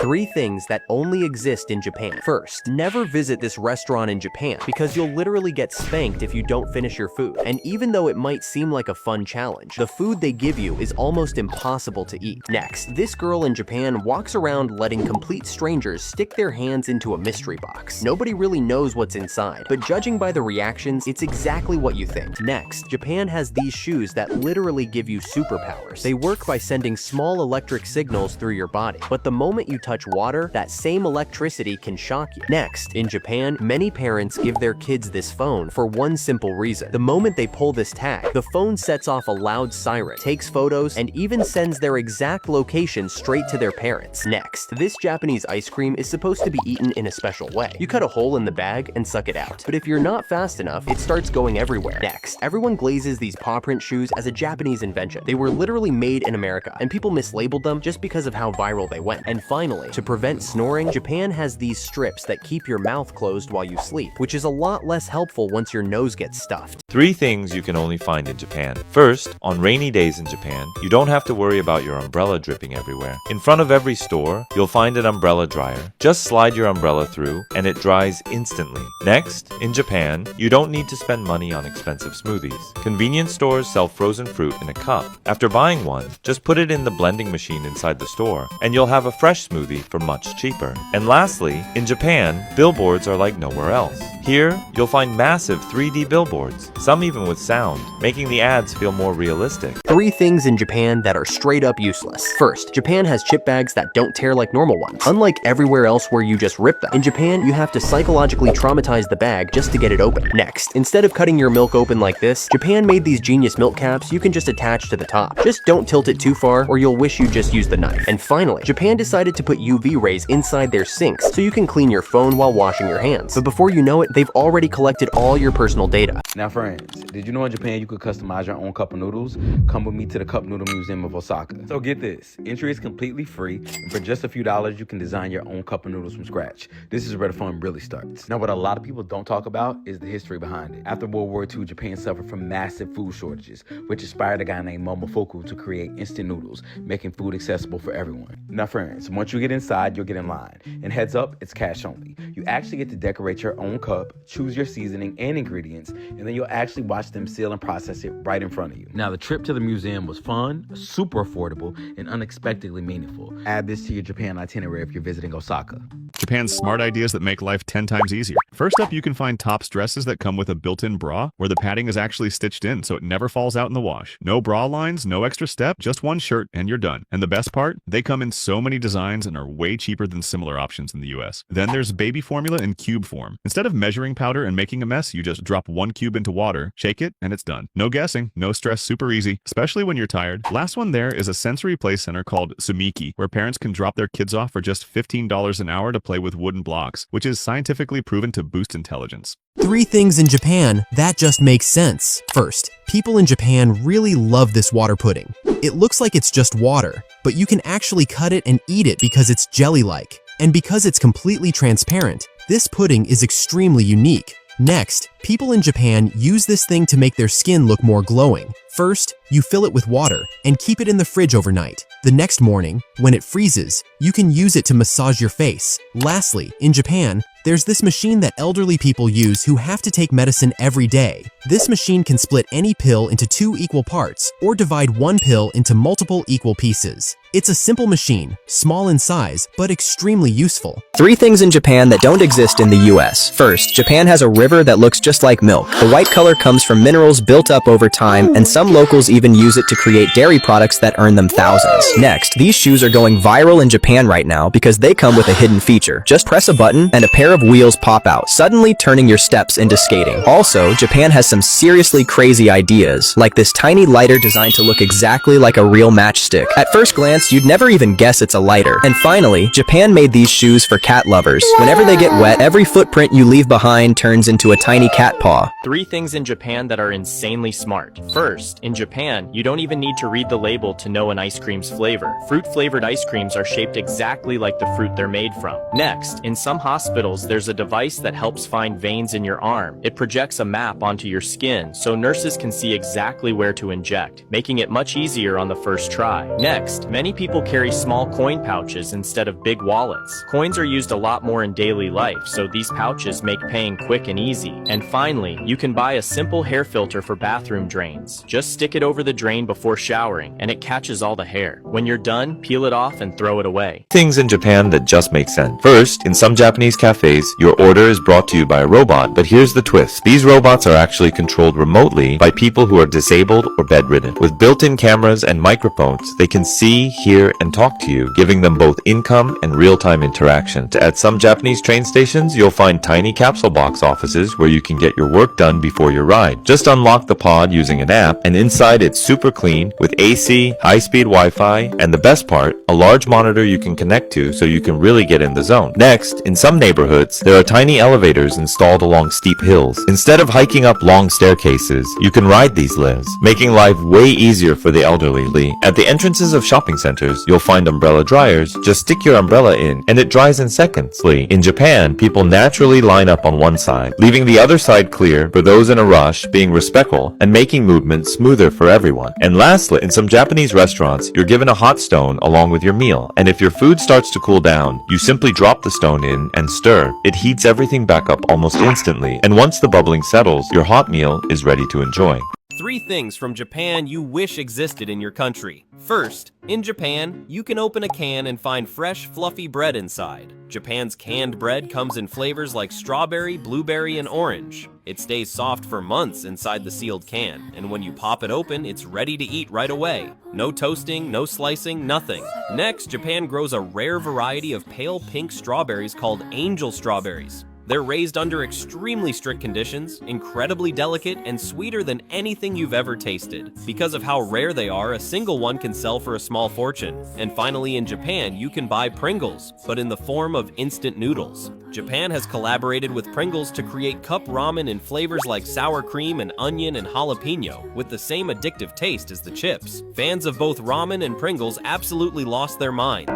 3 things that only exist in Japan. First, never visit this restaurant in Japan because you'll literally get spanked if you don't finish your food. And even though it might seem like a fun challenge, the food they give you is almost impossible to eat. Next, this girl in Japan walks around letting complete strangers stick their hands into a mystery box. Nobody really knows what's inside, but judging by the reactions, it's exactly what you think. Next, Japan has these shoes that literally give you superpowers. They work by sending small electric signals through your body, but the moment you touch water, that same electricity can shock you. Next, in Japan, many parents give their kids this phone for one simple reason. The moment they pull this tag, the phone sets off a loud siren, takes photos, and even sends their exact location straight to their parents. Next, this Japanese ice cream is supposed to be eaten in a special way. You cut a hole in the bag and suck it out, but if you're not fast enough, it starts going everywhere. Next, everyone glazes these paw print shoes as a Japanese invention. They were literally made in America, and people mislabeled them just because of how viral they went. And finally, to prevent snoring, Japan has these strips that keep your mouth closed while you sleep, which is a lot less helpful once your nose gets stuffed. 3 things you can only find in Japan. First, on rainy days in Japan, you don't have to worry about your umbrella dripping everywhere. In front of every store, you'll find an umbrella dryer. Just slide your umbrella through and it dries instantly. Next, in Japan, you don't need to spend money on expensive smoothies. Convenience stores sell frozen fruit in a cup. After buying one, just put it in the blending machine inside the store and you'll have a fresh smoothie for much cheaper. And lastly, in Japan, billboards are like nowhere else. Here, you'll find massive 3D billboards, some even with sound, making the ads feel more realistic. 3 things in Japan that are straight up useless. First, Japan has chip bags that don't tear like normal ones, unlike everywhere else where you just rip them. In Japan, you have to psychologically traumatize the bag just to get it open. Next, instead of cutting your milk open like this, Japan made these genius milk caps you can just attach to the top. Just don't tilt it too far or you'll wish you just used the knife. And finally, Japan decided to put UV rays inside their sinks so you can clean your phone while washing your hands. But before you know it, they've already collected all your personal data. Now friends, did you know in Japan you could customize your own cup of noodles? Come with me to the Cup Noodle Museum of Osaka. So get this, entry is completely free, and for just a few dollars you can design your own cup of noodles from scratch. This is where the fun really starts. Now what a lot of people don't talk about is the history behind it. After World War II, Japan suffered from massive food shortages, which inspired a guy named Momofuku to create instant noodles, making food accessible for everyone. Now friends, once you get inside, you'll get in line. And heads up, it's cash only. You actually get to decorate your own cup, choose your seasoning and ingredients, and then you'll actually watch them seal and process it right in front of you. Now the trip to the museum was fun, super affordable, and unexpectedly meaningful. Add this to your Japan itinerary if you're visiting Osaka. Japan's smart ideas that make life 10 times easier. First up, you can find tops dresses that come with a built-in bra, where the padding is actually stitched in so it never falls out in the wash. No bra lines, no extra step, just one shirt and you're done. And the best part? They come in so many designs and are way cheaper than similar options in the US. Then there's baby formula in cube form. Instead of measuring powder and making a mess, you just drop 1 cube into water, shake it, and it's done. No guessing, no stress, super easy, especially when you're tired. Last one there is a sensory play center called Sumiki, where parents can drop their kids off for just $15 an hour to play with wooden blocks, which is scientifically proven to boost intelligence. 3 things in Japan that just makes sense. First, people in Japan really love this water pudding. It looks like it's just water, but you can actually cut it and eat it because it's jelly-like. And because it's completely transparent, this pudding is extremely unique. Next, people in Japan use this thing to make their skin look more glowing. First, you fill it with water and keep it in the fridge overnight. The next morning, when it freezes, you can use it to massage your face. Lastly, in Japan, there's this machine that elderly people use who have to take medicine every day. This machine can split any pill into 2 equal parts or divide 1 pill into multiple equal pieces. It's a simple machine, small in size, but extremely useful. 3 things in Japan that don't exist in the US. First, Japan has a river that looks just like milk. The white color comes from minerals built up over time, and some locals even use it to create dairy products that earn them thousands. Next, these shoes are going viral in Japan right now because they come with a hidden feature. Just press a button and a pair of wheels pop out, suddenly turning your steps into skating. Also, Japan has some seriously crazy ideas, like this tiny lighter designed to look exactly like a real matchstick. At first glance, you'd never even guess it's a lighter. And finally, Japan made these shoes for cat lovers. Whenever they get wet, every footprint you leave behind turns into a tiny cat paw. 3 things in Japan that are insanely smart. First, in Japan, you don't even need to read the label to know an ice cream's flavor. Fruit-flavored ice creams are shaped exactly like the fruit they're made from. Next, in some hospitals, hospitals, there's a device that helps find veins in your arm. It projects a map onto your skin, so nurses can see exactly where to inject, making it much easier on the first try. Next, many people carry small coin pouches instead of big wallets. Coins are used a lot more in daily life, so these pouches make paying quick and easy. And finally, you can buy a simple hair filter for bathroom drains. Just stick it over the drain before showering, and it catches all the hair. When you're done, peel it off and throw it away. Things in Japan that just make sense. First, in some Japanese cafes, your order is brought to you by a robot, but here's the twist. These robots are actually controlled remotely by people who are disabled or bedridden. With built-in cameras and microphones, they can see, hear, and talk to you, giving them both income and real-time interaction. At some Japanese train stations, you'll find tiny capsule box offices where you can get your work done before your ride. Just unlock the pod using an app, and inside it's super clean with AC, high-speed Wi-Fi, and the best part, a large monitor you can connect to so you can really get in the zone. Next, in some neighborhoods, there are tiny elevators installed along steep hills. Instead of hiking up long staircases, you can ride these lifts, making life way easier for the elderly. At the entrances of shopping centers, you'll find umbrella dryers. Just stick your umbrella in, and it dries in seconds. In Japan, people naturally line up on one side, leaving the other side clear for those in a rush, being respectful, and making movement smoother for everyone. And lastly, in some Japanese restaurants, you're given a hot stone along with your meal, and if your food starts to cool down, you simply drop the stone in and stir. It heats everything back up almost instantly, and once the bubbling settles, your hot meal is ready to enjoy. 3 things from Japan you wish existed in your country. First, in Japan, you can open a can and find fresh, fluffy bread inside. Japan's canned bread comes in flavors like strawberry, blueberry, and orange. It stays soft for months inside the sealed can, and when you pop it open, it's ready to eat right away. No toasting, no slicing, nothing. Next, Japan grows a rare variety of pale pink strawberries called angel strawberries. They're raised under extremely strict conditions, incredibly delicate, and sweeter than anything you've ever tasted. Because of how rare they are, a single one can sell for a small fortune. And finally, in Japan, you can buy Pringles, but in the form of instant noodles. Japan has collaborated with Pringles to create cup ramen in flavors like sour cream and onion and jalapeno, with the same addictive taste as the chips. Fans of both ramen and Pringles absolutely lost their mind.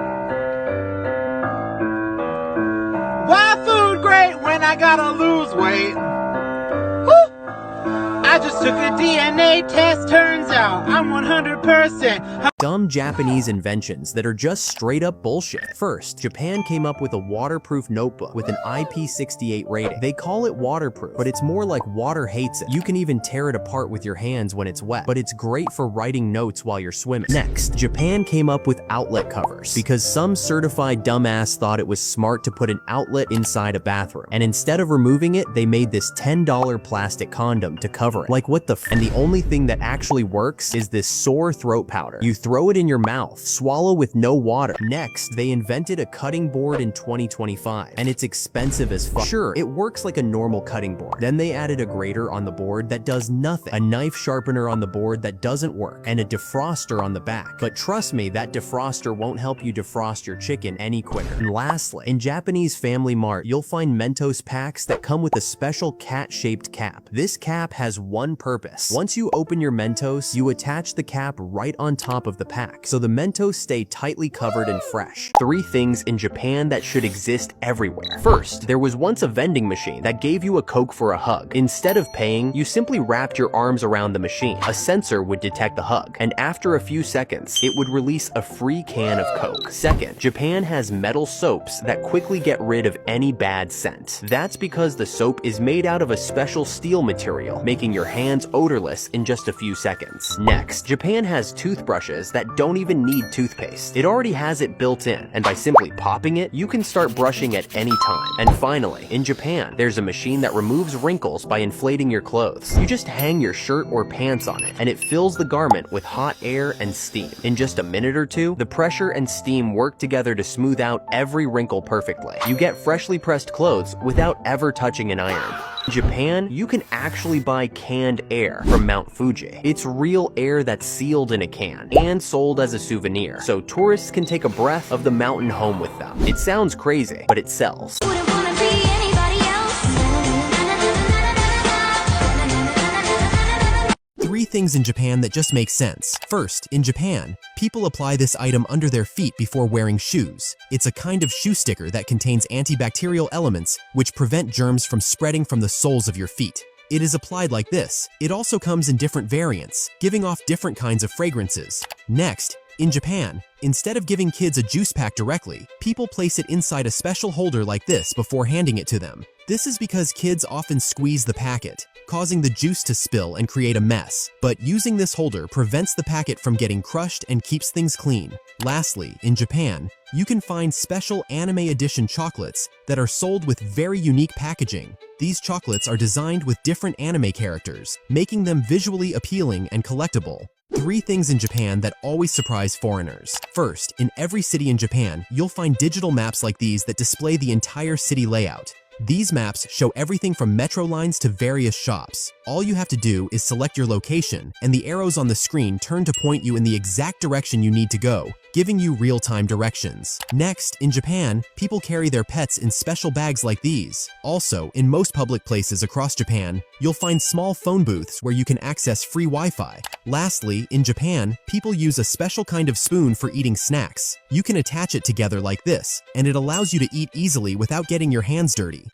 Why food great when I gotta lose weight? Woo! I just took a DNA test, turns out I'm 100%. Dumb Japanese inventions that are just straight up bullshit. First, Japan came up with a waterproof notebook with an IP68 rating. They call it waterproof, but it's more like water hates it. You can even tear it apart with your hands when it's wet, but it's great for writing notes while you're swimming. Next, Japan came up with outlet covers because some certified dumbass thought it was smart to put an outlet inside a bathroom, and instead of removing it, they made this $10 plastic condom to cover it. Like what the f— And the only thing that actually works is this sore throat powder. You throw it in your mouth, swallow with no water. Next, they invented a cutting board in 2025, and it's expensive as fuck. Sure, it works like a normal cutting board. Then they added a grater on the board that does nothing, a knife sharpener on the board that doesn't work, and a defroster on the back. But trust me, that defroster won't help you defrost your chicken any quicker. And lastly, in Japanese Family Mart, you'll find Mentos packs that come with a special cat-shaped cap. This cap has one purpose. Once you open your Mentos, you attach the cap right on top of the pack, so the Mentos stay tightly covered and fresh. 3 things in Japan that should exist everywhere. First, there was once a vending machine that gave you a Coke for a hug. Instead of paying, you simply wrapped your arms around the machine. A sensor would detect the hug, and after a few seconds, it would release a free can of Coke. Second, Japan has metal soaps that quickly get rid of any bad scent. That's because the soap is made out of a special steel material, making your hands odorless in just a few seconds. Next, Japan has toothbrushes that don't even need toothpaste. It already has it built in, and by simply popping it, you can start brushing at any time. And finally, in Japan, there's a machine that removes wrinkles by inflating your clothes. You just hang your shirt or pants on it, and it fills the garment with hot air and steam. In just a minute or two, the pressure and steam work together to smooth out every wrinkle perfectly. You get freshly pressed clothes without ever touching an iron. In Japan, you can actually buy canned air from Mount Fuji. It's real air that's sealed in a can and sold as a souvenir, so tourists can take a breath of the mountain home with them. It sounds crazy, but it sells. Wouldn't wanna be anybody else. 3 things in Japan that just make sense. First, in Japan, People apply this item under their feet before wearing shoes. It's a kind of shoe sticker that contains antibacterial elements which prevent germs from spreading from the soles of your feet. It is applied like this. It also comes in different variants, giving off different kinds of fragrances. Next, in Japan, instead of giving kids a juice pack directly, people place it inside a special holder like this before handing it to them. This is because kids often squeeze the packet, causing the juice to spill and create a mess. But using this holder prevents the packet from getting crushed and keeps things clean. Lastly, in Japan, you can find special anime edition chocolates that are sold with very unique packaging. These chocolates are designed with different anime characters, making them visually appealing and collectible. 3 things in Japan that always surprise foreigners. First, in every city in Japan, you'll find digital maps like these that display the entire city layout. These maps show everything from metro lines to various shops. All you have to do is select your location, and the arrows on the screen turn to point you in the exact direction you need to go, giving you real-time directions. Next, in Japan, people carry their pets in special bags like these. Also, in most public places across Japan, you'll find small phone booths where you can access free Wi-Fi. Lastly, in Japan, people use a special kind of spoon for eating snacks. You can attach it together like this, and it allows you to eat easily without getting your hands dirty.